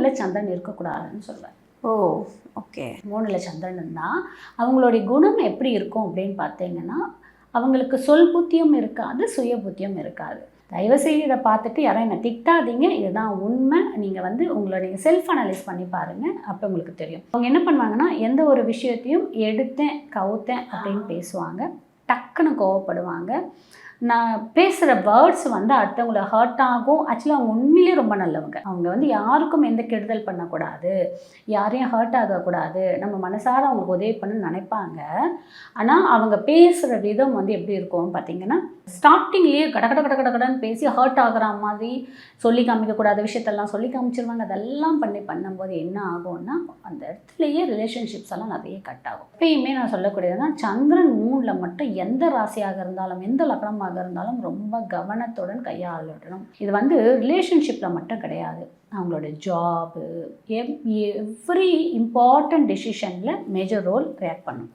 3ல் சந்திரன் இருக்கக்கூடாதுன்னு சொல்லுவேன். ஓ ஓகே. 3ல் சந்திரன் இருந்தால் அவங்களுடைய குணம் எப்படி இருக்கும் அப்படின்னு பார்த்தீங்கன்னா, அவங்களுக்கு சொல் புத்தியும் இருக்காது, சுய புத்தியும் இருக்காது. தயவுசெய்து இதை பார்த்துட்டு யாரும் என்னை திட்டாதீங்க, இதுதான் உண்மை. நீங்கள் வந்து உங்களை நீங்கள் செல்ஃப் அனலைஸ் பண்ணி பாருங்கள், அப்போ உங்களுக்கு தெரியும். அவங்க என்ன பண்ணுவாங்கன்னா, எந்த ஒரு விஷயத்தையும் எடுத்தேன் கவுத்தேன் அப்படின்னு பேசுவாங்க, டக்குன்னு கோவப்படுவாங்க. நான் பேசுகிற வேர்ட்ஸ் வந்து அடுத்தவங்களை ஹர்ட் ஆகும். ஆக்சுவலாக அவங்க உண்மையிலேயே ரொம்ப நல்லவங்க. அவங்க வந்து யாருக்கும் எந்த கெடுதல் பண்ணக்கூடாது, யாரையும் ஹர்ட் ஆகக்கூடாது, நம்ம மனசார அவங்களுக்கு உதவி பண்ண நினைப்பாங்க. ஆனால் அவங்க பேசுகிற விதம் வந்து எப்படி இருக்கும்னு பார்த்தீங்கன்னா, ஸ்டார்டிங்லேயே கடன்னு பேசி ஹர்ட் ஆகிற மாதிரி சொல்லி காமிக்கக்கூடாத விஷயத்தெல்லாம் சொல்லி காமிச்சிருவாங்க. அதெல்லாம் பண்ணும்போது என்ன ஆகும்னா, அந்த இடத்துலையே ரிலேஷன்ஷிப்ஸ் எல்லாம் நிறைய கட் ஆகும். எப்பயுமே நான் சொல்லக்கூடியதுன்னா, சந்திரன் 3ல் மட்டும் எந்த ராசியாக இருந்தாலும், எந்த லக்னமாக இருந்தாலும் ரொம்ப கவனத்துடன் கையாளணும். இது வந்து ரிலேஷன்ஷிப்பில் மட்டும் கிடையாது, அவங்களோட ஜாபு, எவ்ரி இம்பார்ட்டன்ட் டெசிஷனில் மேஜர் ரோல் ரியாக்ட் பண்ணும்.